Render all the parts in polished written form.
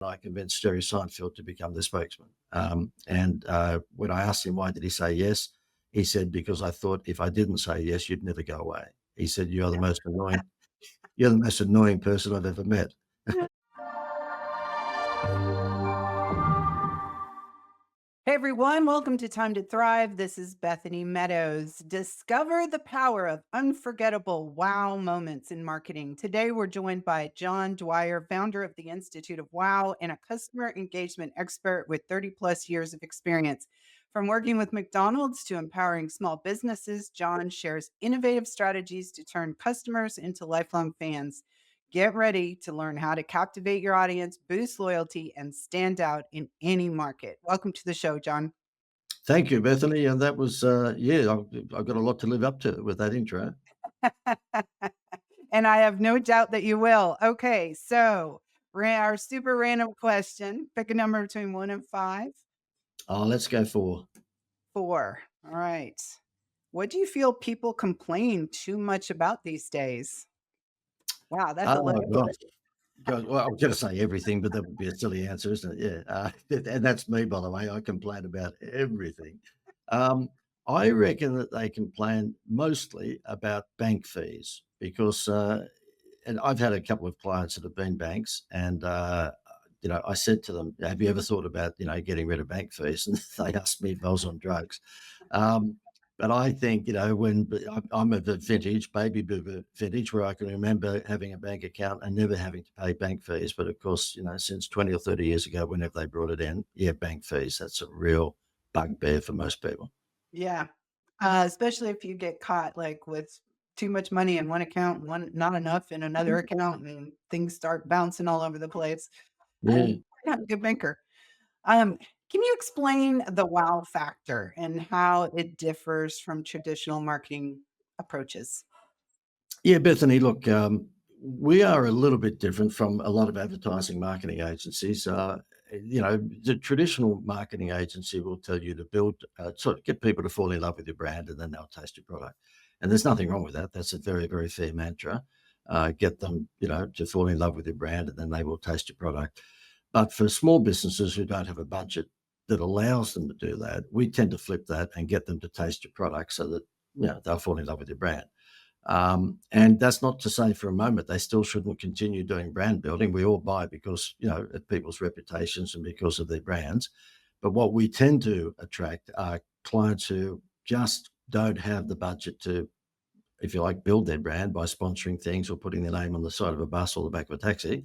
I convinced Jerry Seinfeld to become the spokesman. And when I asked him why did he say yes, he said, because I thought if I didn't say yes, you'd never go away. He said, you're the most annoying person I've ever met. Hey everyone, welcome to Time to Thrive. This is Bethany Meadows. Discover the power of unforgettable wow moments in marketing. Today we're joined by John Dwyer, founder of the Institute of Wow and a customer engagement expert with 30 plus years of experience. From working with McDonald's to empowering small businesses, John shares innovative strategies to turn customers into lifelong fans. Get ready to learn how to captivate your audience, boost loyalty, and stand out in any market. Welcome to the show, John. Thank you, Bethany. And that was, I've got a lot to live up to with that intro. And I have no doubt that you will. Okay, so our super random question. Pick a number between 1 and 5. Let's go for 4. All right. What do you feel people complain too much about these days? Wow, that's a oh loaded gosh. question. Well, I was going to say everything, but that would be a silly answer, isn't it? Yeah, and that's me, by the way. I complain about everything. Um, I reckon that they complain mostly about bank fees because, and I've had a couple of clients that have been banks, and I said to them, "Have you ever thought about getting rid of bank fees?" And they asked me if I was on drugs. Um, but I think, I'm of the vintage, baby boomer vintage, where I can remember having a bank account and never having to pay bank fees. But of course, since 20 or 30 years ago, whenever they brought it in, yeah, bank fees, that's a real bugbear for most people. Yeah. Especially if you get caught like with too much money in one account, one not enough in another account, and things start bouncing all over the place. Yeah. You're not a good banker. Um, can you explain the wow factor and how it differs from traditional marketing approaches? Yeah, Bethany, look, we are a little bit different from a lot of advertising marketing agencies. The traditional marketing agency will tell you to sort of get people to fall in love with your brand and then they'll taste your product. And there's nothing wrong with that. That's a very, very fair mantra. Get them, to fall in love with your brand and then they will taste your product. But for small businesses who don't have a budget that allows them to do that, we tend to flip that and get them to taste your product so that, they'll fall in love with your brand. And that's not to say for a moment they still shouldn't continue doing brand building. We all buy because, of people's reputations and because of their brands. But what we tend to attract are clients who just don't have the budget to, if you like, build their brand by sponsoring things or putting their name on the side of a bus or the back of a taxi.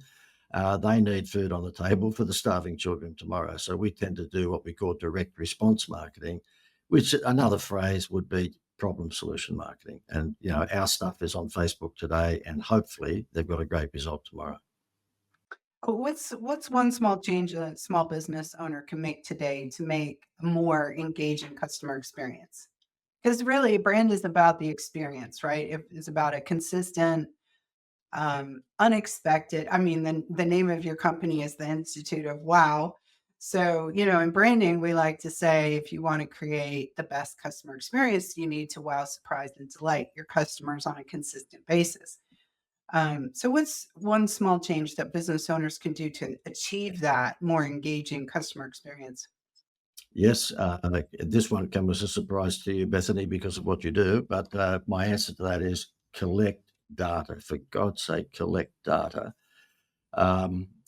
They need food on the table for the starving children tomorrow. So we tend to do what we call direct response marketing, which another phrase would be problem solution marketing. And, our stuff is on Facebook today and hopefully they've got a great result tomorrow. What's one small change a small business owner can make today to make a more engaging customer experience? Because really, brand is about the experience, right? It's about a consistent, unexpected. I mean, the name of your company is the Institute of Wow. So, in branding, we like to say if you want to create the best customer experience, you need to wow, surprise, and delight your customers on a consistent basis. So, what's one small change that business owners can do to achieve that more engaging customer experience? Yes, this won't come as a surprise to you, Bethany, because of what you do. But my answer to that is collect data. For God's sake, collect data.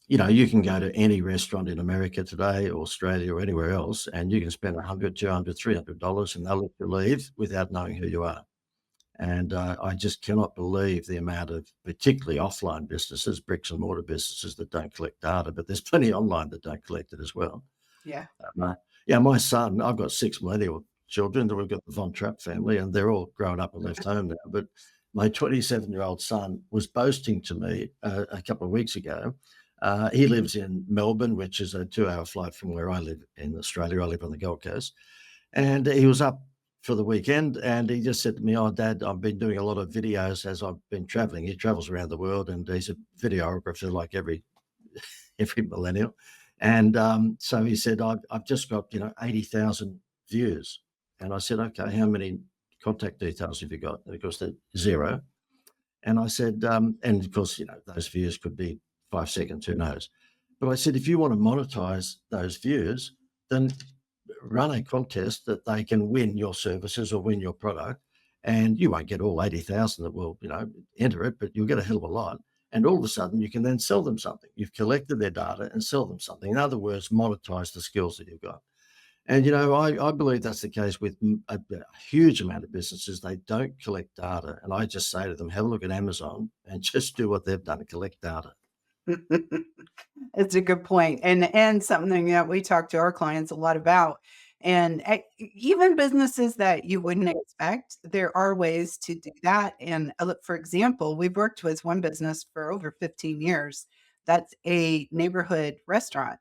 You can go to any restaurant in America today, or Australia, or anywhere else, and you can spend 100, 200, $300, and they'll let you leave without knowing who you are. And I just cannot believe the amount of, particularly offline businesses, bricks and mortar businesses that don't collect data, but there's plenty online that don't collect it as well. Yeah. My son, I've got 6 millennial children. We've got the Von Trapp family, and they're all grown up and left home now. But my 27-year-old son was boasting to me a couple of weeks ago. He lives in Melbourne, which is a 2-hour flight from where I live in Australia. I live on the Gold Coast. And he was up for the weekend, and he just said to me, "Oh, Dad, I've been doing a lot of videos as I've been traveling." He travels around the world, and he's a videographer like every millennial. And so he said, I've just got, 80,000 views. And I said, okay, how many contact details have you got? And of course, they're zero. And I said, and of course, those views could be 5 seconds, who knows? But I said, if you want to monetize those views, then run a contest that they can win your services or win your product. And you won't get all 80,000 that will, enter it, but you'll get a hell of a lot. And all of a sudden, you can then sell them something. You've collected their data and sell them something. In other words, monetize the skills that you've got. And, I believe that's the case with a huge amount of businesses. They don't collect data. And I just say to them, have a look at Amazon and just do what they've done, collect data. It's a good point, and something that we talk to our clients a lot about. And even businesses that you wouldn't expect, there are ways to do that. And look, for example, we've worked with one business for over 15 years. That's a neighborhood restaurant.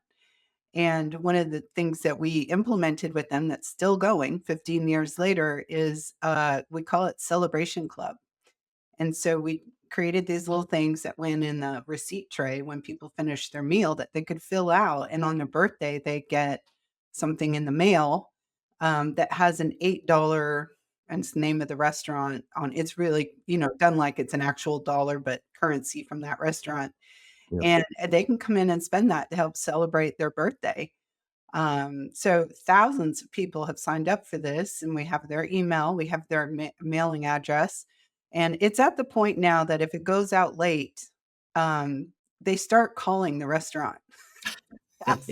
And one of the things that we implemented with them that's still going 15 years later is we call it Celebration Club. And so we created these little things that went in the receipt tray when people finished their meal that they could fill out. And on their birthday, they get something in the mail that has an $8, and it's the name of the restaurant on. It's really, done like it's an actual dollar, but currency from that restaurant. Yeah. And they can come in and spend that to help celebrate their birthday. So thousands of people have signed up for this, and we have their email, we have their mailing address, and it's at the point now that if it goes out late, they start calling the restaurant. Yes.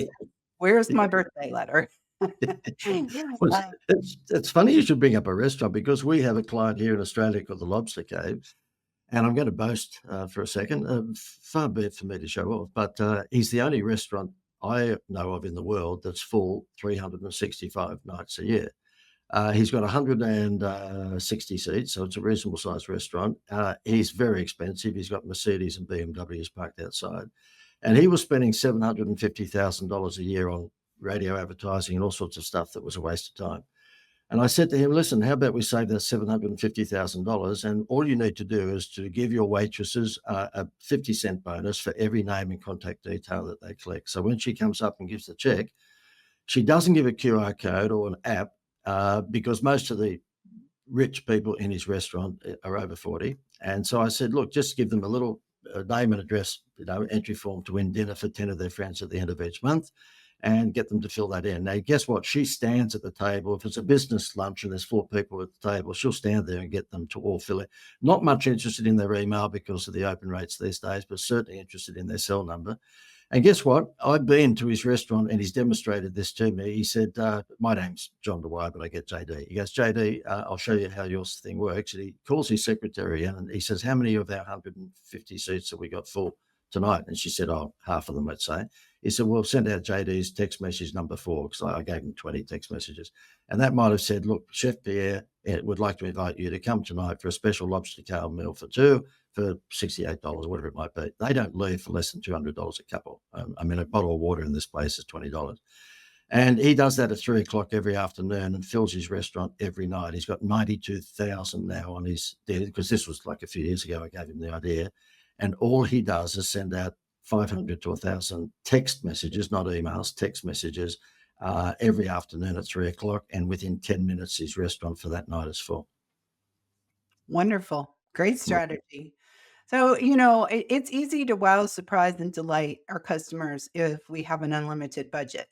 Where's my birthday letter? Well, Uh, it's funny you should bring up a restaurant because we have a client here in Australia called the Lobster Cave. And I'm going to boast for a second, far be it for me to show off, but he's the only restaurant I know of in the world that's full 365 nights a year. He's got 160 seats, so it's a reasonable sized restaurant. He's very expensive. He's got Mercedes and BMWs parked outside. And he was spending $750,000 a year on radio advertising and all sorts of stuff that was a waste of time. And I said to him, listen, how about we save that $750,000 and all you need to do is to give your waitresses a 50-cent bonus for every name and contact detail that they collect. So when she comes up and gives the check, she doesn't give a QR code or an app because most of the rich people in his restaurant are over 40. And so I said, look, just give them a little name and address, entry form to win dinner for 10 of their friends at the end of each month and get them to fill that in. Now, guess what? She stands at the table. If it's a business lunch and there's 4 people at the table, she'll stand there and get them to all fill it. Not much interested in their email because of the open rates these days, but certainly interested in their cell number. And guess what? I've been to his restaurant and he's demonstrated this to me. He said, my name's John Dwyer, but I get JD. He goes, JD, I'll show you how your thing works. And he calls his secretary in and he says, how many of our 150 seats have we got full tonight? And she said, oh, half of them, let's say. He said, well, send out JD's text message number 4, because I gave him 20 text messages. And that might have said, look, Chef Pierre would like to invite you to come tonight for a special lobster tail meal for 2 for $68 or whatever it might be. They don't leave for less than $200 a couple. I mean, a bottle of water in this place is $20. And he does that at 3:00 every afternoon and fills his restaurant every night. He's got 92,000 now on his, because this was like a few years ago, I gave him the idea. And all he does is send out 500 to 1,000 text messages, not emails, text messages every afternoon at 3:00. And within 10 minutes, his restaurant for that night is full. Wonderful. Great strategy. So, it's easy to wow, surprise, and delight our customers if we have an unlimited budget.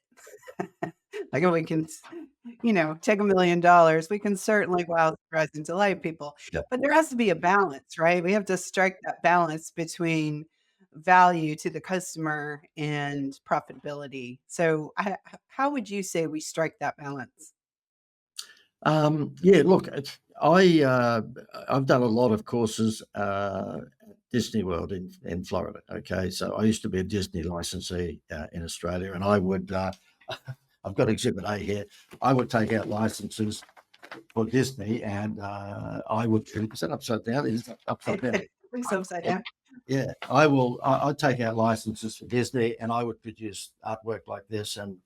Like, if we can, take $1,000,000, we can certainly wow, surprise, and delight people. Yeah. But there has to be a balance, right? We have to strike that balance between value to the customer and profitability. So, how would you say we strike that balance? Yeah, look, I've done a lot of courses at Disney World in Florida. Okay, so I used to be a Disney licensee in Australia, and I would. I've got Exhibit A here. I would take out licenses for Disney, and I would. Is that upside down? Is that upside down? It's upside down. Yeah, I will. I'd take out licenses for Disney, and I would produce artwork like this, and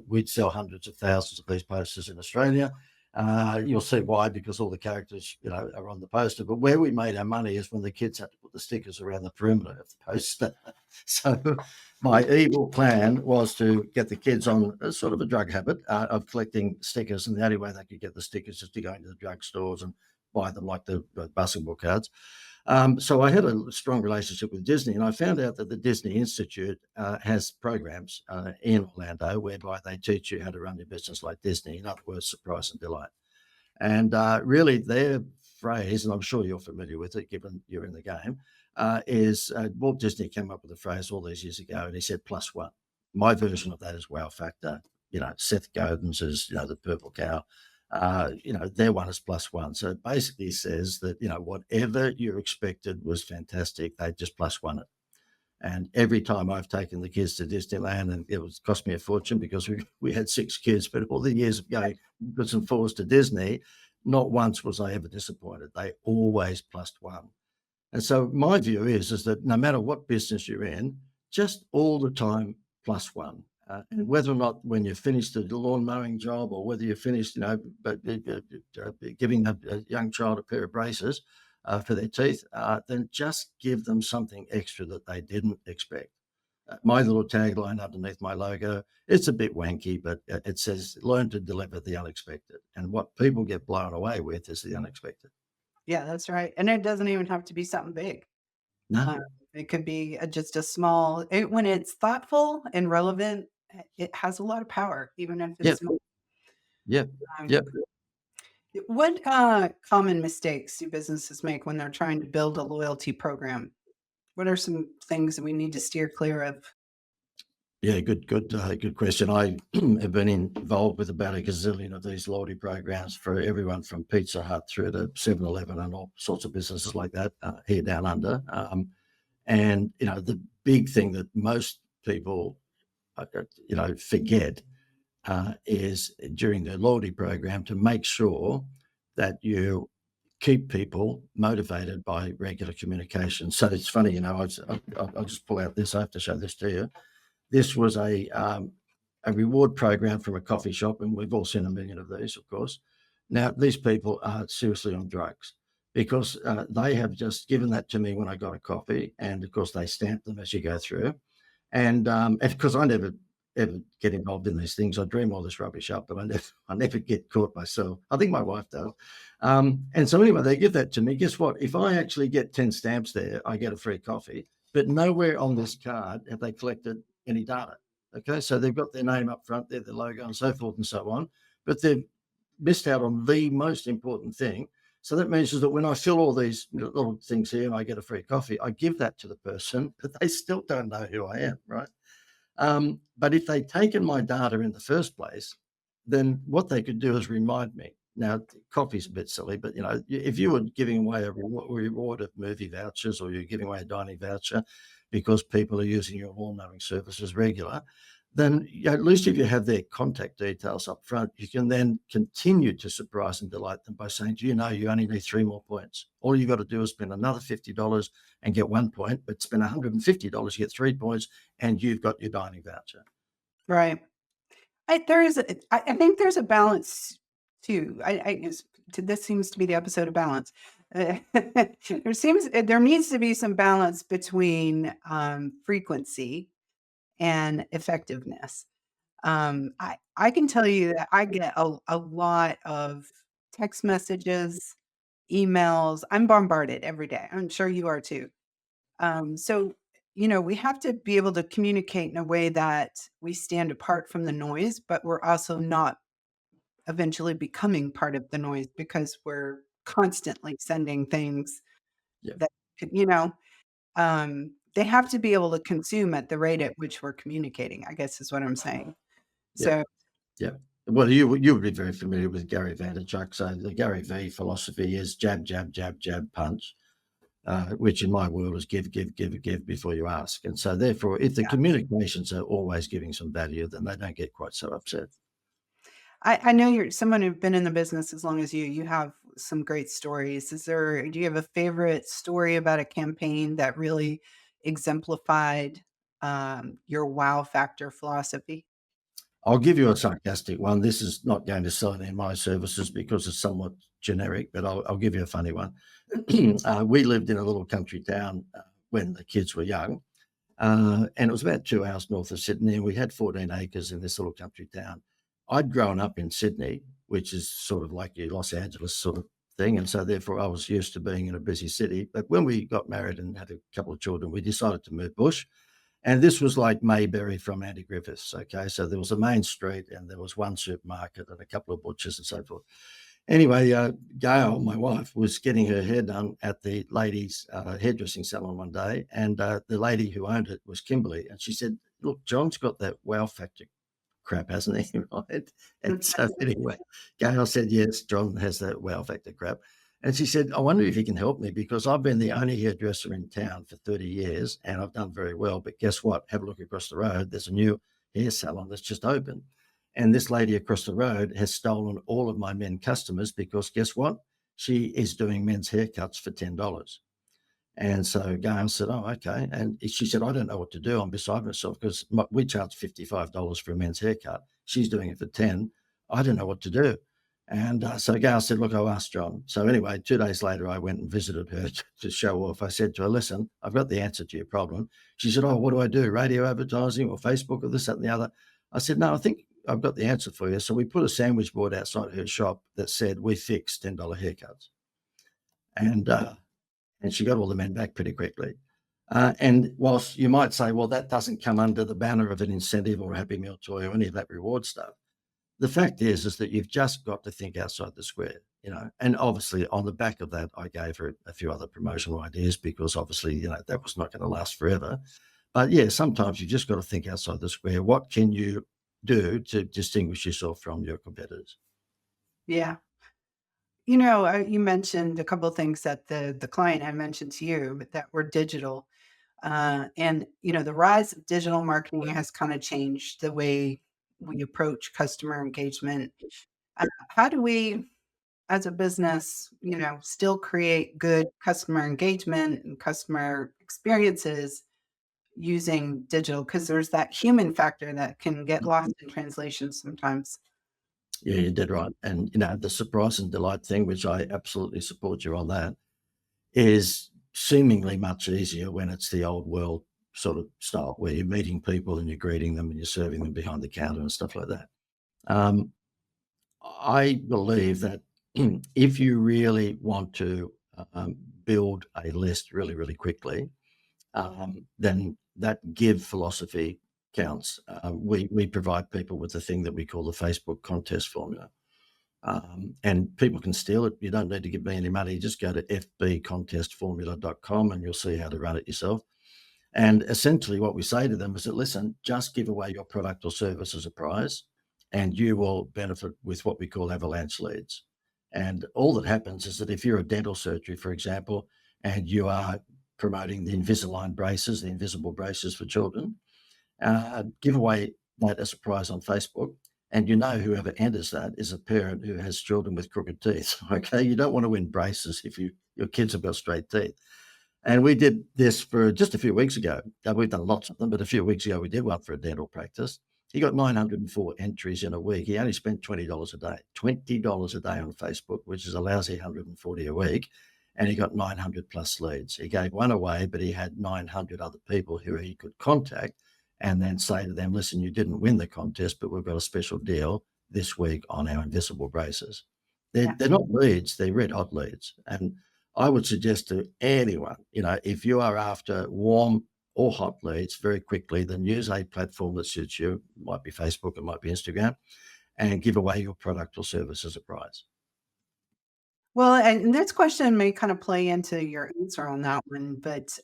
we'd sell hundreds of thousands of these posters in Australia. You'll see why, because all the characters, are on the poster. But where we made our money is when the kids had to put the stickers around the perimeter of the poster. So my evil plan was to get the kids on a sort of a drug habit of collecting stickers, and the only way they could get the stickers is to go into the drugstores and buy them like the basketball cards. So I had a strong relationship with Disney, and I found out that the Disney Institute has programs in Orlando whereby they teach you how to run your business like Disney. In other words, surprise and delight. And really, their phrase, and I'm sure you're familiar with it, given you're in the game, is Walt Disney came up with the phrase all these years ago, and he said plus one. My version of that is wow factor. Seth Godin's is the purple cow. Their one is plus one. So it basically says that whatever you expected was fantastic. They just plus one it. And every time I've taken the kids to Disneyland, and it was cost me a fortune because we had 6 kids, but all the years of going backwards and forwards to Disney, not once was I ever disappointed. They always plus one. And so my view is that no matter what business you're in, just all the time plus one. And whether or not when you finish the lawn mowing job or whether you finished, giving a young child a pair of braces for their teeth, then just give them something extra that they didn't expect. My little tagline underneath my logo, it's a bit wanky, but it says, learn to deliver the unexpected. And what people get blown away with is the unexpected. Yeah, that's right. And it doesn't even have to be something big. No, It could be just a small, when it's thoughtful and relevant, it has a lot of power, even if it's yep, small. yep, Um, yep. what common mistakes do businesses make when they're trying to build a loyalty program? What are some things that we need to steer clear of? Yeah, good question. I have been involved with about a gazillion of these loyalty programs for everyone from Pizza Hut through to 7-Eleven and all sorts of businesses like that here down under. And the big thing that most people, forget is during the loyalty program to make sure that you keep people motivated by regular communication. So it's funny, I'll just pull out this. I have to show this to you. This was a reward program from a coffee shop, and we've all seen a million of these, of course. Now, these people are seriously on drugs because they have just given that to me when I got a coffee, and of course they stamp them as you go through. And because I never ever get involved in these things, I dream all this rubbish up, but I never get caught myself. I think my wife does. And so anyway, they give that to me. Guess what? If I actually get 10 stamps there, I get a free coffee. But nowhere on this card have they collected any data. Okay, so they've got their name up front, their logo, and so forth and so on, but they've missed out on the most important thing. So that means is that when I fill all these little things here and I get a free coffee, I give that to the person, but they still don't know who I am, right? But if they'd taken my data in the first place, then what they could do is remind me. Now, coffee's a bit silly, but if you were giving away a reward of movie vouchers or you're giving away a dining voucher because people are using your lawn mowing services regular, then at least if you have their contact details up front, you can then continue to surprise and delight them by saying, do you know you only need 3 more points? All you got to do is spend another $50 and get 1 point, but spend $150, you get 3 points, and you've got your dining voucher. Right. I think there's a balance too. This seems to be the episode of balance. There needs to be some balance between frequency and effectiveness. I can tell you that I get a lot of text messages, emails. I'm bombarded every day. I'm sure you are too. So, we have to be able to communicate in a way that we stand apart from the noise, but we're also not eventually becoming part of the noise because we're constantly sending things Yeah, that could, they have to be able to consume at the rate at which we're communicating, I guess is what I'm saying. yeah, So, yeah. Well, you would be very familiar with Gary Vaynerchuk. So the Gary V philosophy is jab, jab, jab, jab, punch. Which in my world is give, give, give, give before you ask. And so therefore, if the yeah. communications are always giving some value, then they don't get quite so upset. I know you're someone who's been in the business as long as you. You have some great stories. Do you have a favorite story about a campaign that really exemplified your wow factor philosophy? I'll give you a sarcastic one. This is not going to sell any of my services because it's somewhat generic, but I'll give you a funny one. We lived in a little country town when the kids were young, and it was about 2 hours north of Sydney, and we had 14 acres in this little country town. I'd grown up in Sydney, which is sort of like your Los Angeles sort of thing. And so therefore I was used to being in a busy city. But when we got married and had a couple of children, we decided to move bush. And this was like Mayberry from Andy Griffiths. Okay. So there was a main street and there was one supermarket and a couple of butchers and so forth. Anyway, Gail, my wife, was getting her hair done at the ladies' hairdressing salon one day. And the lady who owned it was Kimberly. And she said, "Look, John's got that wow factor crap, hasn't he?" Right? And so anyway, Gail said, "Yes, John has that wow factor crap." And she said, "I wonder if you can help me because I've been the only hairdresser in town for 30 years and I've done very well. But guess what? Have a look across the road. There's a new hair salon that's just opened. And this lady across the road has stolen all of my men customers because guess what? She is doing men's haircuts for $10." And so Gail said, "Oh, okay." And she said, "I don't know what to do. I'm beside myself because we charge $55 for a men's haircut. She's doing it for 10. I don't know what to do." And so Gail said, "Look, I'll ask John." So anyway, 2 days later, I went and visited her to show off. I said to her, "Listen, I've got the answer to your problem." She said, "Oh, what do I do? Radio advertising or Facebook or this, that, and the other?" I said, "No, I think I've got the answer for you." So we put a sandwich board outside her shop that said, "We fix $10 haircuts." And she got all the men back pretty quickly. And whilst you might say, well, that doesn't come under the banner of an incentive or a Happy Meal toy or any of that reward stuff, the fact is that you've just got to think outside the square, you know. And obviously, on the back of that, I gave her a few other promotional ideas because obviously, you know, that was not going to last forever. But yeah, sometimes you just got to think outside the square. What can you do to distinguish yourself from your competitors? Yeah. You mentioned a couple of things that the client had mentioned to you but that were digital. And the rise of digital marketing has kind of changed the way we approach customer engagement. How do we, as a business, still create good customer engagement and customer experiences using digital? Because there's that human factor that can get lost in translation sometimes. Yeah, you did right. And, you know, the surprise and delight thing, which I absolutely support you on that, is seemingly much easier when it's the old world sort of style where you're meeting people and you're greeting them and you're serving them behind the counter and stuff like that. Um, I believe that if you really want to build a list really, really quickly, then that give philosophy counts. We provide people with the thing that we call the Facebook contest formula. And people can steal it. You don't need to give me any money. Just go to fbcontestformula.com and you'll see how to run it yourself. And essentially, what we say to them is that, listen, just give away your product or service as a prize, and you will benefit with what we call avalanche leads. And all that happens is that if you're a dental surgery, for example, and you are promoting the Invisalign braces, the invisible braces for children, give away that as a prize on Facebook. And you know, whoever enters that is a parent who has children with crooked teeth. Okay. You don't want to win braces if your kids have got straight teeth. And we did this for just a few weeks ago. We've done lots of them, but a few weeks ago, we did one for a dental practice. He got 904 entries in a week. He only spent $20 a day, $20 a day on Facebook, which is a lousy 140 a week. And he got 900 plus leads. He gave one away, but he had 900 other people who he could contact and then say to them, listen, you didn't win the contest, but we've got a special deal this week on our invisible braces. They're not leads, they're red hot leads. And I would suggest to anyone, you know, if you are after warm or hot leads very quickly, then use a platform that suits you. It might be Facebook, it might be Instagram, and give away your product or service as a prize. Well, and this question may kind of play into your answer on that one, but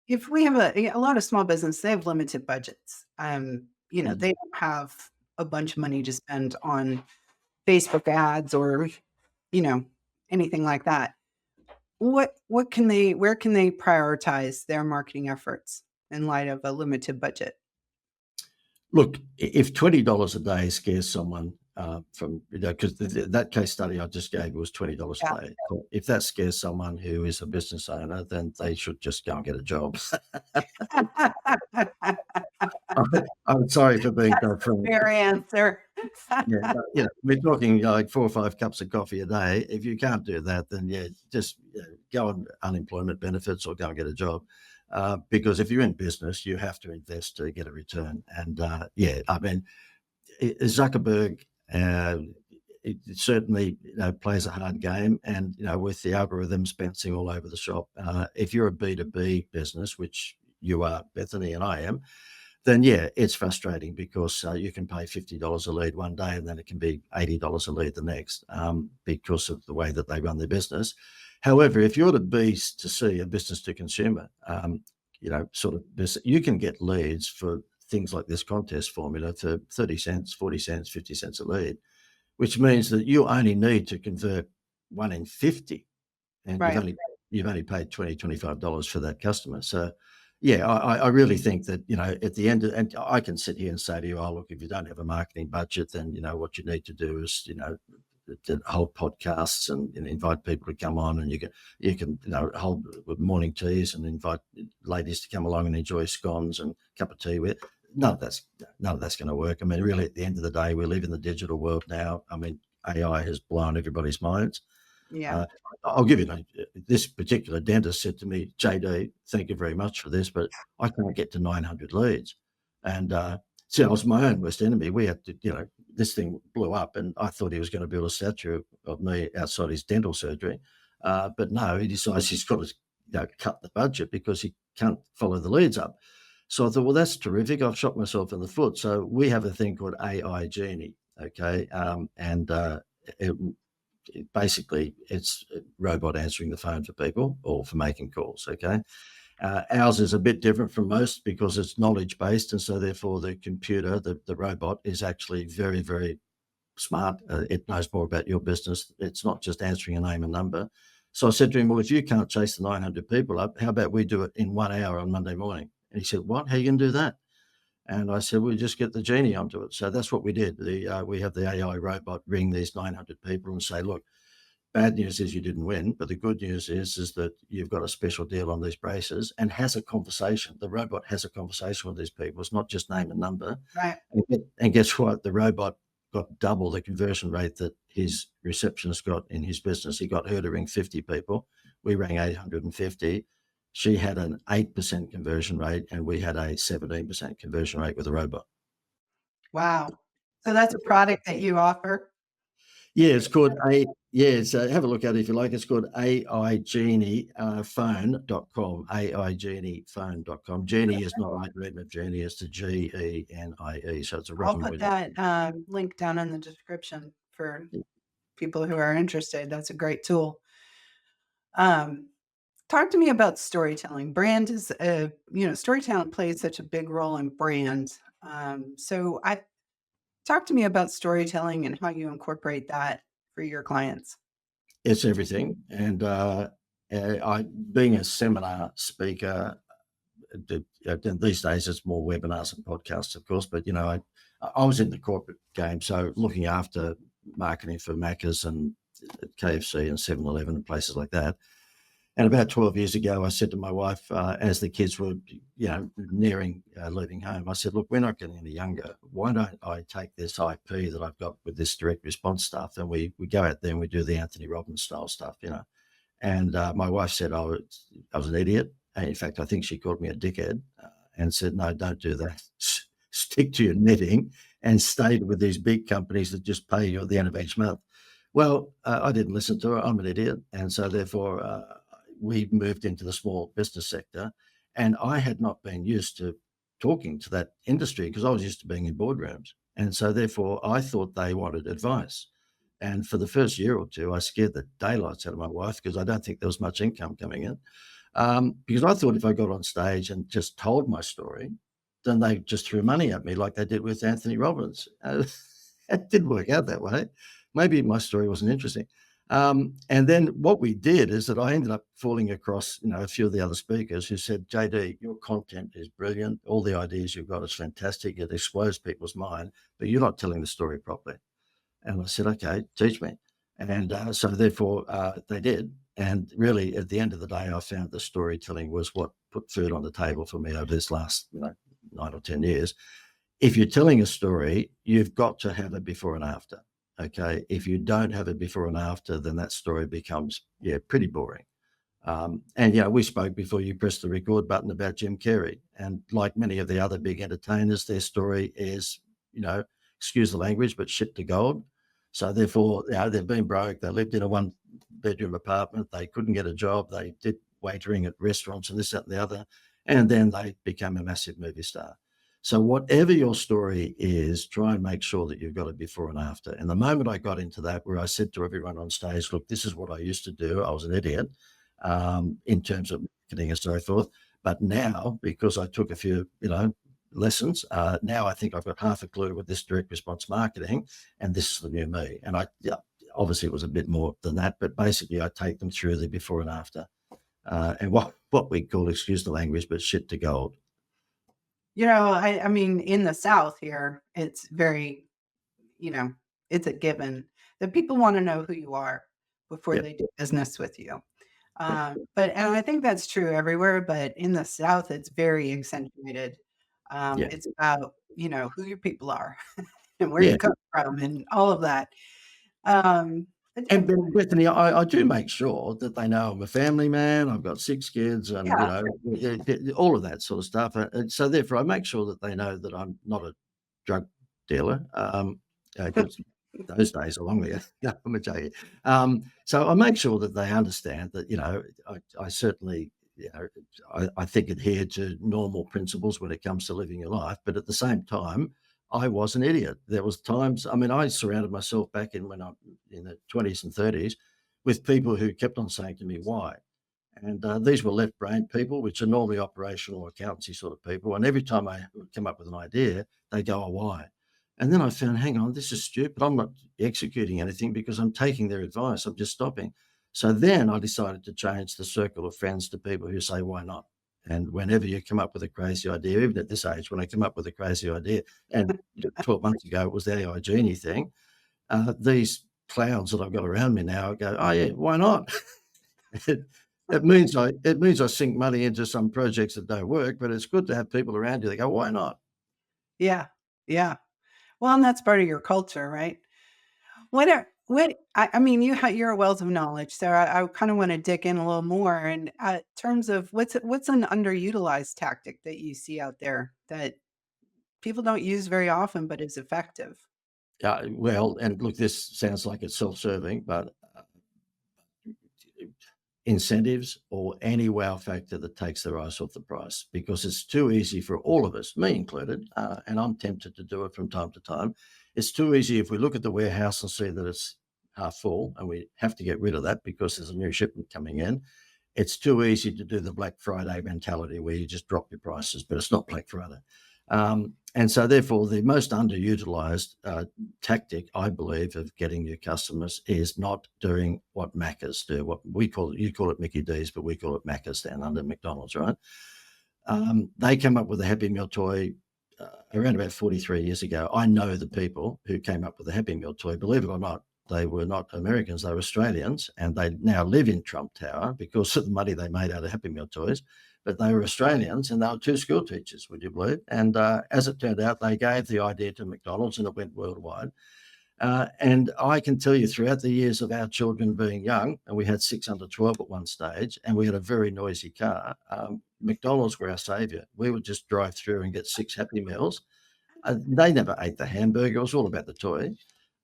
if we have a lot of small business, they have limited budgets. Mm. They don't have a bunch of money to spend on Facebook ads or, you know, anything like that. What can they where can they prioritize their marketing efforts in light of a limited budget? Look, if $20 a day scares someone from, you know, because that case study I just gave was $20 Yeah. a day. So if that scares someone who is a business owner, then they should just go and get a job. I'm sorry for being so frank. Fair answer. Yeah, but, you know, we're talking like 4 or 5 cups of coffee a day. If you can't do that, then yeah, just go on unemployment benefits or go and get a job. Because if you're in business, you have to invest to get a return. And yeah, I mean, Zuckerberg, uh, it certainly plays a hard game, and with the algorithms bouncing all over the shop, if you're a B2B business, which you are, Bethany, and I am, then yeah, it's frustrating because you can pay $50 a lead one day and then it can be $80 a lead the next, because of the way that they run their business. However, if you're to B to C, a business to consumer, sort of you can get leads for things like this contest formula for 30 cents, 40 cents, 50 cents a lead, which means that you only need to convert 1 in 50, and Right. you've only paid $20, $25 for that customer. So yeah, I really think that, at the end and I can sit here and say to you, oh, look, if you don't have a marketing budget, then what you need to do is, to hold podcasts and invite people to come on, and you can hold morning teas and invite ladies to come along and enjoy scones and a cup of tea with. None of that's going to work. I mean, really, at the end of the day, we live in the digital world now. I mean, AI has blown everybody's minds. Yeah. Uh, I'll give you this particular dentist said to me, JD, thank you very much for this, but I can't get to 900 leads. And see, I was my own worst enemy. We had to, this thing blew up, and I thought he was going to build a statue of me outside his dental surgery. But no, he decides he's got to cut the budget because he can't follow the leads up. So I thought, well, that's terrific. I've shot myself in the foot. So we have a thing called AI Genie, okay? Basically, it's a robot answering the phone for people or for making calls, okay? Ours is a bit different from most because it's knowledge-based, and so therefore the computer, the robot, is actually very, very smart. It knows more about your business. It's not just answering a name and number. So I said to him, well, if you can't chase the 900 people up, how about we do it in 1 hour on Monday morning? And he said, what? How are you going to do that? And I said, we'll just get the genie onto it. So that's what we did. We have the AI robot ring these 900 people and say, look, bad news is you didn't win, but the good news is that you've got a special deal on these braces, and has a conversation. The robot has a conversation with these people. It's not just name and number. Right. And guess what? The robot got double the conversion rate that his receptionist got in his business. He got her to ring 50 people. We rang 850. She had an 8% conversion rate, and we had a 17% conversion rate with the robot. Wow. So that's a product that you offer? Yeah, it's called have a look at it if you like. It's called AIGeniephone.com, AIGeniephone.com. Genie is not like Red of Genie, it's the GENIE. So it's a I'll Robin put Williams. that link down in the description for people who are interested. That's a great tool. Talk to me about storytelling. Brand is storytelling plays such a big role in brands. So I talk to me about storytelling and how you incorporate that for your clients. It's everything. And being a seminar speaker, these days it's more webinars and podcasts, of course, but I was in the corporate game, so looking after marketing for Macca's and KFC and 7-Eleven and places like that. And about 12 years ago, I said to my wife, as the kids were, nearing leaving home, I said, look, we're not getting any younger. Why don't I take this IP that I've got with this direct response stuff, and we go out there and we do the Anthony Robbins style stuff, And my wife said, I was an idiot. And in fact, I think she called me a dickhead, and said, no, don't do that. Stick to your knitting and stay with these big companies that just pay you at the end of each month. Well, I didn't listen to her. I'm an idiot. And so therefore, we moved into the small business sector, and I had not been used to talking to that industry because I was used to being in boardrooms. And so therefore, I thought they wanted advice. And for the first year or two, I scared the daylights out of my wife because I don't think there was much income coming in. Because I thought if I got on stage and just told my story, then they just threw money at me like they did with Anthony Robbins. It didn't work out that way. Maybe my story wasn't interesting. And then what we did is that I ended up falling across, a few of the other speakers who said, JD, your content is brilliant. All the ideas you've got is fantastic. It explodes people's mind, but you're not telling the story properly. And I said, okay, teach me. And so therefore they did. And really, at the end of the day, I found the storytelling was what put food on the table for me over this last 9 or 10 years. If you're telling a story, you've got to have a before and after. Okay. If you don't have a before and after, then that story becomes, pretty boring. And we spoke before you pressed the record button about Jim Carrey. And like many of the other big entertainers, their story is, excuse the language, but shit to gold. So therefore, they've been broke. They lived in a one-bedroom apartment. They couldn't get a job. They did waitering at restaurants and this, that, and the other, and then they became a massive movie star. So whatever your story is, try and make sure that you've got a before and after. And the moment I got into that, where I said to everyone on stage, "Look, this is what I used to do. I was an idiot in terms of marketing and so forth. But now, because I took a few, lessons, now I think I've got half a clue with this direct response marketing, and this is the new me." And yeah, obviously it was a bit more than that, but basically I take them through the before and after, and what we call, excuse the language, but shit to gold. I mean, in the South here, it's very, you know, it's a given that people wanna know who you are before Yeah, they do business with you. And I think that's true everywhere, but in the South, it's very accentuated. yeah, It's about, who your people are and where you yeah. come from and all of that. Um, but And then, Bethany, I do make sure that they know I'm a family man. I've got 6 kids, and yeah. all of that sort of stuff. And so therefore, I make sure that they know that I'm not a drug dealer. 'Cause those days are long ago. No, I'm a joking. So I make sure that they understand that, I certainly, I think adhere to normal principles when it comes to living your life. But at the same time, I was an idiot. There was times, I mean, I surrounded myself back when I'm in the 20s and 30s with people who kept on saying to me, "Why?" And these were left-brained people, which are normally operational accountancy sort of people. And every time I would come up with an idea, they go, "Oh, why?" And then I found, hang on, this is stupid. I'm not executing anything because I'm taking their advice. I'm just stopping. So then I decided to change the circle of friends to people who say, "Why not?" And whenever you come up with a crazy idea, even at this age, when I come up with a crazy idea, and 12 months ago it was the AI genie thing, these clowns that I've got around me now go, "Oh yeah, why not?" It it means I sink money into some projects that don't work, but it's good to have people around you that go, "Why not?" Yeah. Yeah. Well, and that's part of your culture, right? I mean, you're a wealth of knowledge, so I kinda wanna dig in a little more in, terms of what's an underutilized tactic that you see out there that people don't use very often but is effective? Well, and look, this sounds like it's self-serving, but incentives or any wow factor that takes their eyes off the price, because it's too easy for all of us, me included, and I'm tempted to do it from time to time. It's too easy if we look at the warehouse and see that it's half full and we have to get rid of that because there's a new shipment coming in. It's too easy to do the Black Friday mentality where you just drop your prices, but it's not Black Friday. And so, therefore, the most underutilized tactic, I believe, of getting new customers is not doing what Macca's do. What we call it, you call it Mickey D's, but we call it Macca's down under McDonald's, right? They came up with a Happy Meal toy around about 43 years ago. I know the people who came up with the Happy Meal toy. Believe it or not, they were not Americans, they were Australians, and they now live in Trump Tower because of the money they made out of Happy Meal toys. But they were Australians and they were two school teachers, would you believe? And as it turned out, they gave the idea to McDonald's and it went worldwide. And I can tell you throughout the years of our children being young, and we had 6 under 12 at one stage, and we had a very noisy car, McDonald's were our saviour. We would just drive through and get 6 Happy Meals. They never ate the hamburger. It was all about the toy.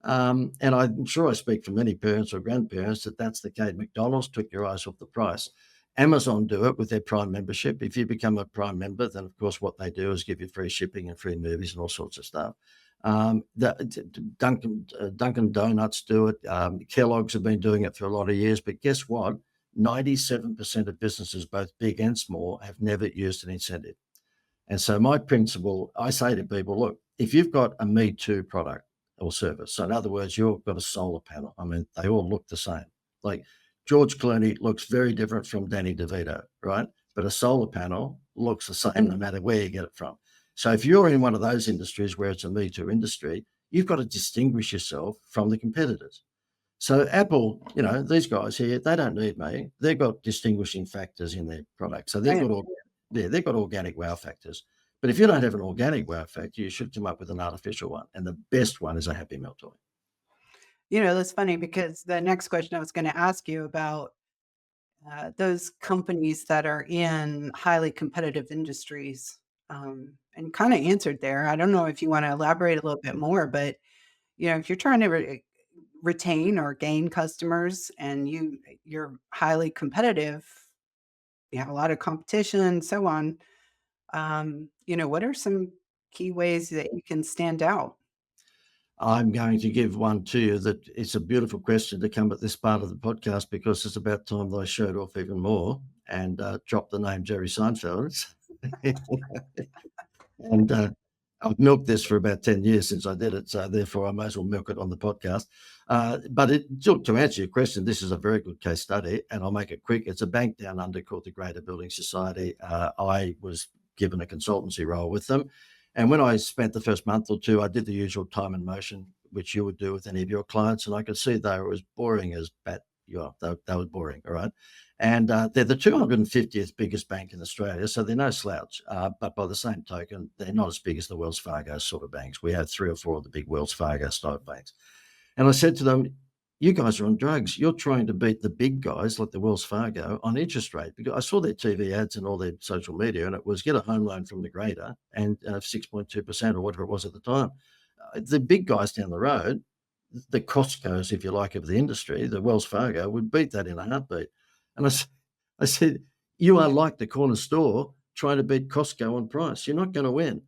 And I'm sure I speak for many parents or grandparents that that's the case. McDonald's took your eyes off the price. Amazon do it with their Prime membership. If you become a Prime member, then of course what they do is give you free shipping and free movies and all sorts of stuff. Dunkin' Donuts do it. Kellogg's have been doing it for a lot of years. But guess what? 97% of businesses, both big and small, have never used an incentive. And so my principle, I say to people, look, if you've got a Me Too product or service, so in other words, you've got a solar panel. I mean, they all look the same. Like George Clooney looks very different from Danny DeVito, right? But a solar panel looks the same no matter where you get it from. So if you're in one of those industries where it's a Me Too industry, you've got to distinguish yourself from the competitors. So Apple, these guys here, they don't need me. They've got distinguishing factors in their product. So Right. they've got organic wow factors. But if you don't have an organic wow factor, you should come up with an artificial one. And the best one is a Happy Meal toy. That's funny because the next question I was gonna ask you about, those companies that are in highly competitive industries, and kinda answered there. I don't know if you wanna elaborate a little bit more, but, if you're trying to retain or gain customers and you're highly competitive, you have a lot of competition and so on, what are some key ways that you can stand out? I'm going to give one to you that it's a beautiful question to come at this part of the podcast because it's about time that I showed off even more and dropped the name Jerry Seinfeld. And I've milked this for about 10 years since I did it, so therefore I might as well milk it on the podcast. To answer your question, this is a very good case study, and I'll make it quick. It's a bank down under called the Greater Building Society. I was given a consultancy role with them, and when I spent the first month or two, I did the usual time and motion, which you would do with any of your clients, and I could see they were as boring as bat. Yeah, they were boring, all right? And they're the 250th biggest bank in Australia, so they're no slouch. But by the same token, they're not as big as the Wells Fargo sort of banks. We have three or four of the big Wells Fargo style banks. And I said to them, you guys are on drugs. You're trying to beat the big guys like the Wells Fargo on interest rate. Because I saw their TV ads and all their social media, and it was get a home loan from the Greater and 6.2% or whatever it was at the time. The big guys down the road, the Costco's, if you like, of the industry, the Wells Fargo, would beat that in a heartbeat. And I said, you are like the corner store trying to beat Costco on price. You're not going to win.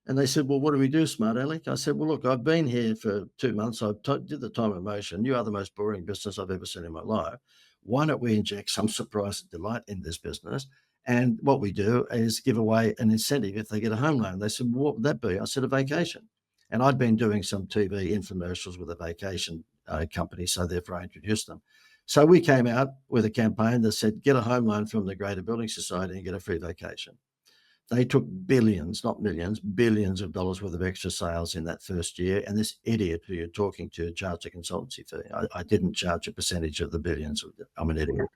And they said, well, what do we do, smart Alec? I said, well, look, I've been here for 2 months. Did the time of motion. You are the most boring business I've ever seen in my life. Why don't we inject some surprise and delight in this business? And what we do is give away an incentive if they get a home loan. They said, well, what would that be? I said, a vacation. And I'd been doing some TV infomercials with a vacation company, so therefore I introduced them. So we came out with a campaign that said, get a home loan from the Greater Building Society and get a free vacation. They took billions, not millions, billions of dollars worth of extra sales in that first year. And this idiot who you're talking to charged a consultancy fee. I didn't charge a percentage of the billions. I'm an idiot.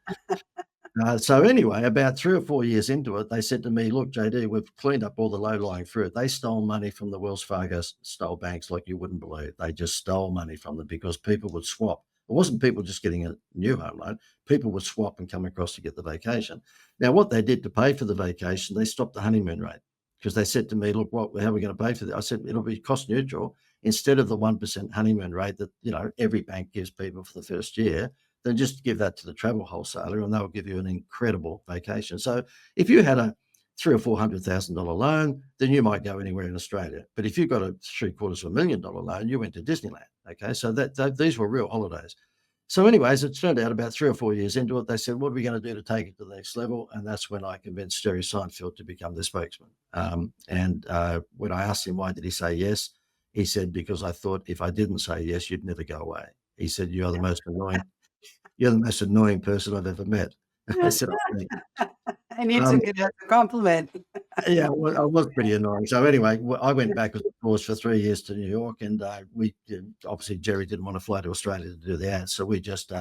So anyway, about 3 or 4 years into it, they said to me, look, JD, we've cleaned up all the low-lying fruit. They stole money from the Wells Fargo style banks like you wouldn't believe. They just stole money from them because people would swap. It wasn't people just getting a new home loan. People would swap and come across to get the vacation. Now, what they did to pay for the vacation, they stopped the honeymoon rate because they said to me, look, how are we going to pay for this? I said, it'll be cost neutral. Instead of the 1% honeymoon rate that, every bank gives people for the first year, then just give that to the travel wholesaler and they'll give you an incredible vacation. So if you had a three or $400,000 loan, then you might go anywhere in Australia. But if you got a $750,000 loan, you went to Disneyland. Okay, so these were real holidays. So, anyways, it turned out about 3 or 4 years into it, they said, "What are we going to do to take it to the next level?" And that's when I convinced Jerry Seinfeld to become the spokesman. When I asked him why did he say yes, he said, "Because I thought if I didn't say yes, you'd never go away." He said, "You're the most annoying." You're the most annoying person I've ever met. I said, "Oh, thank you." And you Um, took it as a compliment. yeah, well, I was pretty annoying. So anyway, I went back as a course for 3 years to New York, and we obviously Jerry didn't want to fly to Australia to do the ads, so we just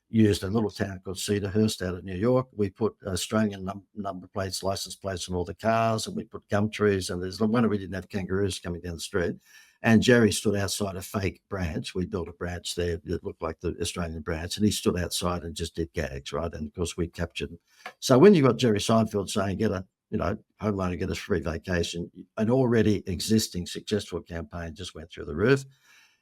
used a little town called Cedarhurst out of New York. We put Australian number plates, license plates on all the cars, and we put gum trees. And there's no wonder we didn't have kangaroos coming down the street. And Jerry stood outside a fake branch. We built a branch there that looked like the Australian branch, and he stood outside and just did gags, right? And of course, we captured him. So when you got Jerry Seinfeld saying, get a home loan and get a free vacation, an already existing successful campaign just went through the roof.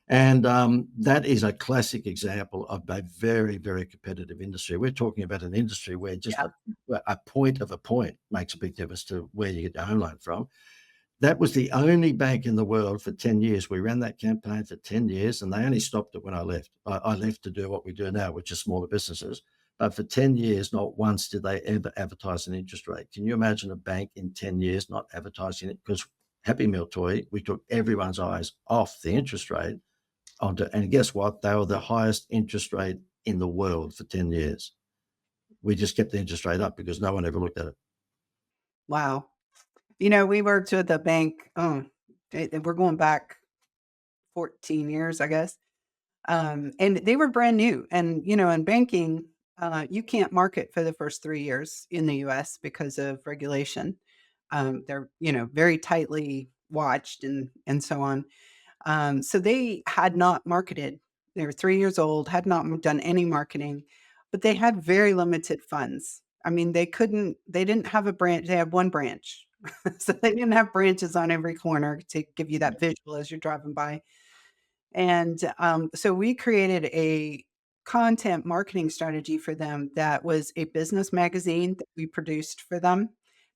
And that is a classic example of a very, very competitive industry. We're talking about an industry where just Yeah. a point of a point makes a big difference to where you get your home loan from. That was the only bank in the world for 10 years. We ran that campaign for 10 years and they only stopped it when I left. I left to do what we do now, which is smaller businesses. But for 10 years, not once did they ever advertise an interest rate. Can you imagine a bank in 10 years not advertising it? Because Happy Meal Toy, we took everyone's eyes off the interest rate and guess what? They were the highest interest rate in the world for 10 years. We just kept the interest rate up because no one ever looked at it. Wow. We worked with a bank, we're going back 14 years, I guess. And they were brand new. And, in banking, you can't market for the first 3 years in the US because of regulation. They're, very tightly watched and so on. So they had not marketed. They were 3 years old, had not done any marketing, but they had very limited funds. I mean, they didn't have a branch. They had one branch. So they didn't have branches on every corner to give you that visual as you're driving by. And so we created a content marketing strategy for them that was a business magazine that we produced for them.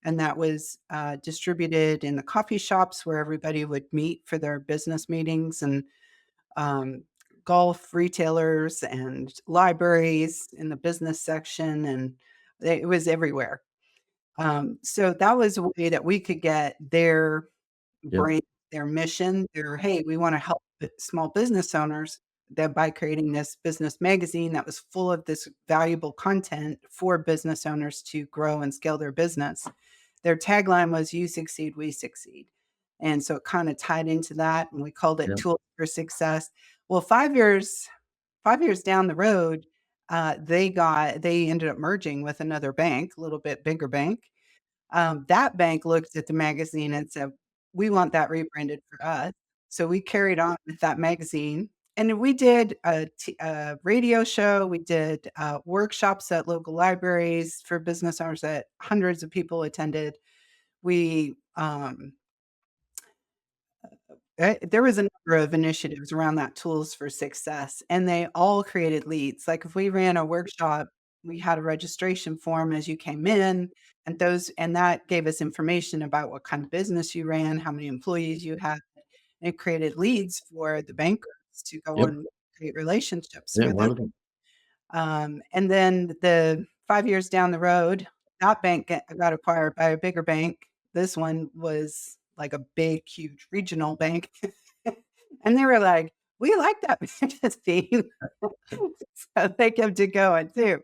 And that was distributed in the coffee shops where everybody would meet for their business meetings, and um, golf retailers and libraries in the business section. And it was everywhere. So that was a way that we could get their Yep. brand, their mission, their, "Hey, we wanna help small business owners," that by creating this business magazine that was full of this valuable content for business owners to grow and scale their business. Their tagline was, "You succeed, we succeed." And so it kinda tied into that, and we called it Yep. Tools for Success. Well, 5 years down the road, they ended up merging with another bank, a little bit bigger bank. That bank looked at the magazine and said, "We want that rebranded for us." So we carried on with that magazine, and we did a radio show. We did workshops at local libraries for business owners that hundreds of people attended. We There was a number of initiatives around that Tools for Success, and they all created leads. Like, if we ran a workshop, we had a registration form as you came in, and that gave us information about what kind of business you ran, how many employees you had, and it created leads for the bankers to go Yep. and create relationships Yeah. with us. Wonderful. And then the 5 years down the road, that bank got acquired by a bigger bank. This one was like a big, huge regional bank. And they were like, "We like that magazine." So they kept it going too.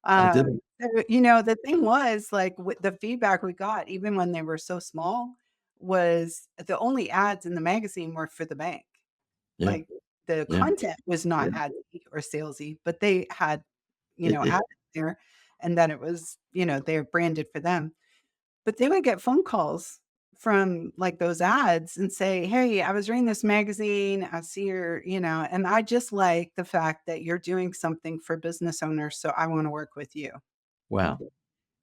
I Uh, did. the thing was, like, with the feedback we got, even when they were so small, was the only ads in the magazine were for the bank. Yeah. Like, the Yeah. content was not Yeah. adsy or salesy, but they had, It ads there, and that it was, they're branded for them. But they would get phone calls from, like, those ads and say, "Hey, I was reading this magazine, I see and I just like the fact that you're doing something for business owners, so I wanna work with you." Wow.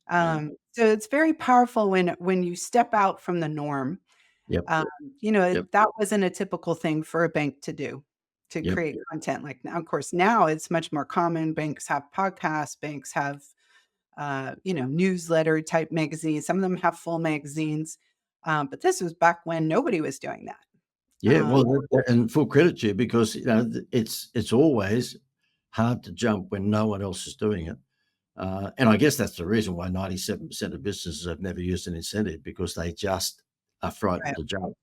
Yeah. So it's very powerful when you step out from the norm. Yep. Um, Yep. that wasn't a typical thing for a bank to do, to Yep. create content like now. Of course, now it's much more common. Banks have podcasts, banks have, newsletter type magazines. Some of them have full magazines. But this was back when nobody was doing that. Yeah, Um, well, and full credit to you because, it's always hard to jump when no one else is doing it, and I guess that's the reason why 97% of businesses have never used an incentive because they just are right. frightened to jump.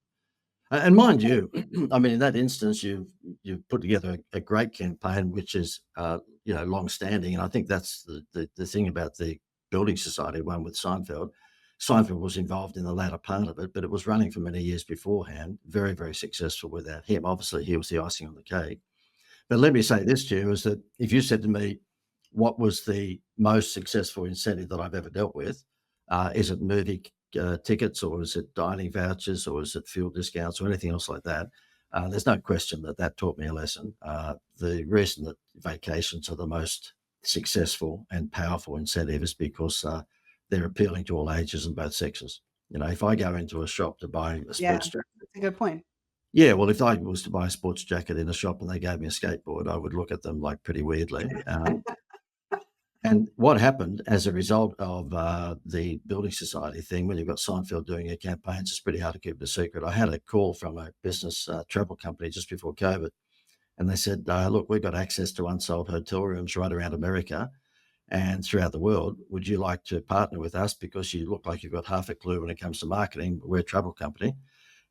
And mind you, I mean, in that instance, you've put together a great campaign, which is, long-standing, and I think that's the thing about the building society one with Seinfeld. Seinfeld was involved in the latter part of it, but it was running for many years beforehand, very, very successful without him. Obviously, he was the icing on the cake. But let me say this to you, is that if you said to me, "What was the most successful incentive that I've ever dealt with?" Is it movie tickets, or is it dining vouchers, or is it fuel discounts, or anything else like that? There's no question that that taught me a lesson. The reason that vacations are the most successful and powerful incentive is because they're appealing to all ages and both sexes. If I go into a shop to buy a Yeah, sports jacket, that's a good point. yeah, well, if I was to buy a sports jacket in a shop and they gave me a skateboard, I would look at them like pretty weirdly. And what happened as a result of the building society thing, when you've got Seinfeld doing your campaigns, it's pretty hard to keep it a secret. I had a call from a business travel company just before COVID, and they said, "Look, we've got access to unsold hotel rooms right around America and throughout the world. Would you like to partner with us because you look like you've got half a clue when it comes to marketing? We're a travel company."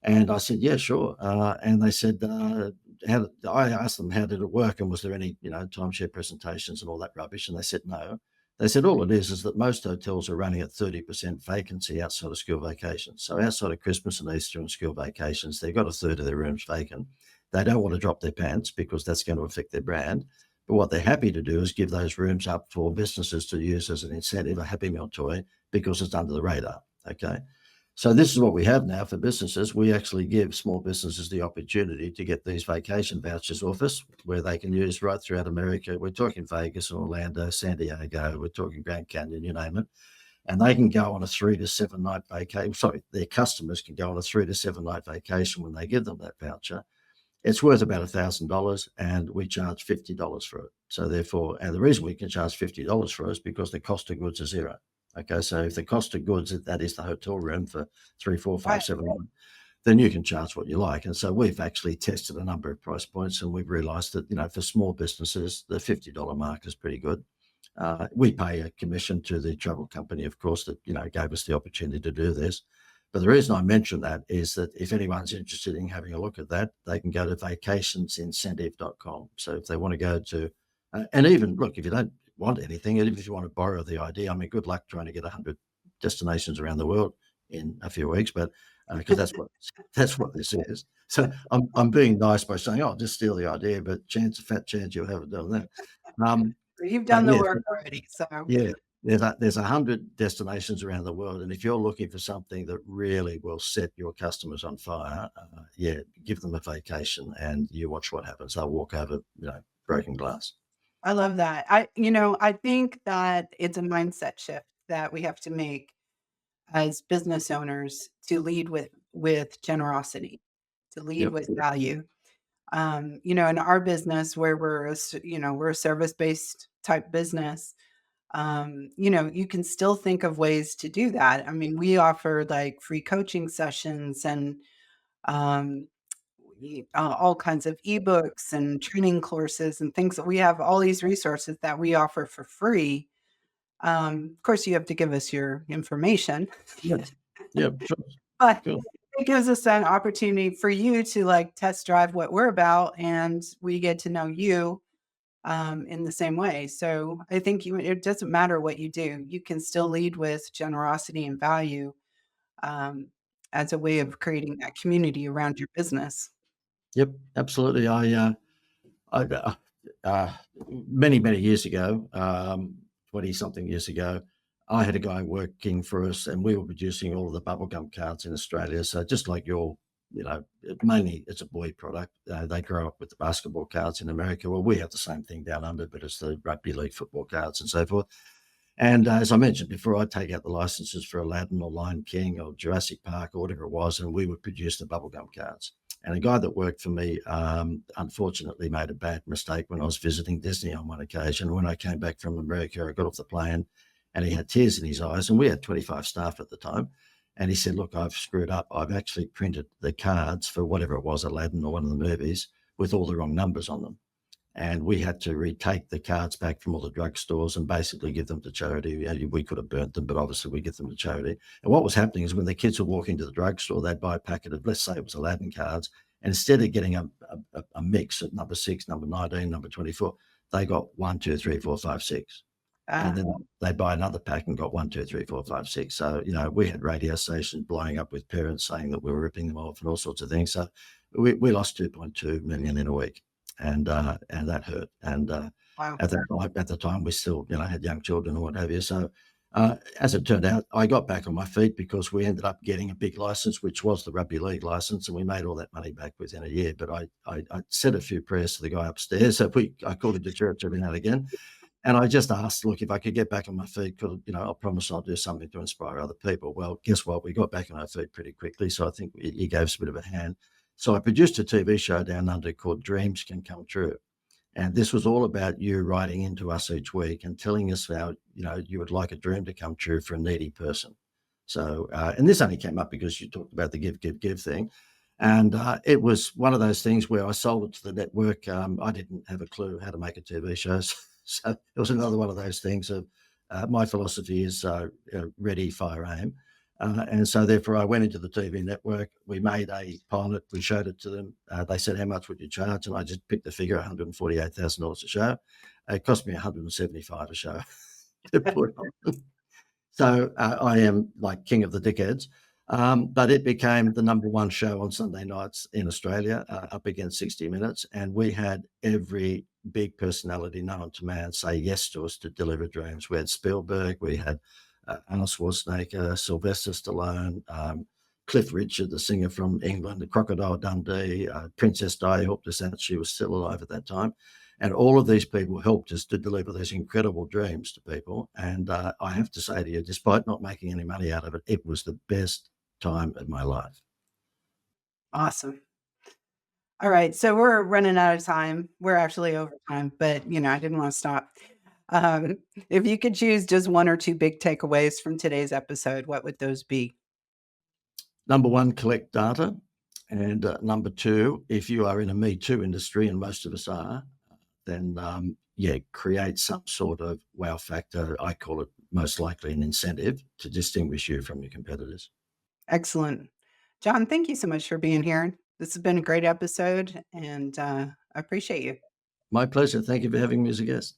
And I said, "Yeah, sure." And they said, I asked them, "How did it work? And was there any, timeshare presentations and all that rubbish?" And they said, "No." They said, "All it is that most hotels are running at 30% vacancy outside of school vacations. So outside of Christmas and Easter and school vacations, they've got a third of their rooms vacant. They don't want to drop their pants because that's going to affect their brand. But what they're happy to do is give those rooms up for businesses to use as an incentive, a Happy Meal toy, because it's under the radar." Okay. So this is what we have now for businesses. We actually give small businesses the opportunity to get these vacation vouchers off us, where they can use right throughout America. We're talking Vegas and Orlando, San Diego. We're talking Grand Canyon, you name it. And they can go on a 3 to 7 night vacation. Sorry, their customers can go on a 3 to 7 night vacation when they give them that voucher. It's worth about $1,000, and we charge $50 for it. So therefore, and the reason we can charge $50 for it is because the cost of goods is zero. Okay, so if the cost of goods, that is the hotel room for three, four, Right. five, 7 nights, then you can charge what you like. And so we've actually tested a number of price points, and we've realized that, for small businesses, the $50 mark is pretty good. We pay a commission to the travel company, of course, that, gave us the opportunity to do this. But the reason I mention that is that if anyone's interested in having a look at that, they can go to vacationsincentive.com. So if they want to go to, and even look, if you don't want anything, even if you want to borrow the idea, I mean, good luck trying to get 100 destinations around the world in a few weeks, but because that's what this is. So I'm being nice by saying, oh, just steal the idea, but fat chance you'll have it done that. Um, You've but done the yeah, work already. So yeah, there's 100 destinations around the world, and if you're looking for something that really will set your customers on fire, yeah, give them a vacation, and you watch what happens. They'll walk over, broken glass. I love that. I think that it's a mindset shift that we have to make as business owners to lead with generosity, to lead Yep, with value. In our business where we're a service-based type business, you can still think of ways to do that. I mean, we offer like free coaching sessions and um, all kinds of ebooks and training courses and things that we have all these resources that we offer for free. Of course, you have to give us your information, yep, yep, sure, but sure. it gives us an opportunity for you to like test drive what we're about, and we get to know you in the same way. So I think it doesn't matter what you do, you can still lead with generosity and value um, as a way of creating that community around your business. Yep, absolutely. I uh, many, many years ago, 20 something years ago, I had a guy working for us, and we were producing all of the bubblegum cards in Australia. So just like mainly it's a boy product. They grow up with the basketball cards in America. Well, we have the same thing down under, but it's the rugby league football cards and so forth. And as I mentioned before, I'd take out the licenses for Aladdin or Lion King or Jurassic Park or whatever it was, and we would produce the bubblegum cards. And a guy that worked for me, unfortunately, made a bad mistake when I was visiting Disney on one occasion. When I came back from America, I got off the plane and he had tears in his eyes. And we had 25 staff at the time. And he said, look, I've screwed up. I've actually printed the cards for whatever it was, Aladdin or one of the movies, with all the wrong numbers on them. And we had to retake the cards back from all the drugstores and basically give them to charity. We could have burnt them, but obviously we give them to charity. And what was happening is when the kids would walk into the drugstore, they'd buy a packet of, let's say it was Aladdin cards, and instead of getting a mix at number 6, number 19, number 24, they got 1, 2, 3, 4, 5, 6. And Ah, then they buy another pack and got 1, 2, 3, 4, 5, 6. So, we had radio stations blowing up with parents saying that we were ripping them off and all sorts of things. So we lost 2.2 million in a week, and that hurt. And wow. at the time, we still had young children or what have you. So as it turned out, I got back on my feet because we ended up getting a big license, which was the rugby league license, and we made all that money back within a year. But I said a few prayers to the guy upstairs. So I called him to church every now and again. And I just asked, look, if I could get back on my feet, I promise I'll do something to inspire other people. Well, guess what? We got back on our feet pretty quickly. So I think he gave us a bit of a hand. So I produced a TV show down under called Dreams Can Come True. And this was all about you writing into us each week and telling us how, you would like a dream to come true for a needy person. So, and this only came up because you talked about the give, give, give thing. And it was one of those things where I sold it to the network. I didn't have a clue how to make a TV show. So it was another one of those things of my philosophy is ready, fire, aim. And so therefore I went into the TV network. We made a pilot. We showed it to them. They said, how much would you charge? And I just picked the figure, $148,000 a show. It cost me $175 a show to put on. So I am like king of the dickheads. But it became the number one show on Sunday nights in Australia, up against 60 Minutes. And we had every big personality known to man say yes to us to deliver dreams. We had Spielberg, we had Arnold Schwarzenegger, Sylvester Stallone, Cliff Richard, the singer from England, the Crocodile Dundee, Princess Di helped us out. She was still alive at that time. And all of these people helped us to deliver these incredible dreams to people. And I have to say to you, despite not making any money out of it, it was the best time of my life. Awesome. All right, so we're running out of time. We're actually over time, but I didn't want to stop. Um, if you could choose just one or two big takeaways from today's episode, what would those be? Number one, collect data. And number two, if you are in a Me Too industry, and most of us are, then yeah, create some sort of wow factor. I call it most likely an incentive to distinguish you from your competitors. Excellent. John, thank you so much for being here. This has been a great episode, and I appreciate you. My pleasure. Thank you for having me as a guest.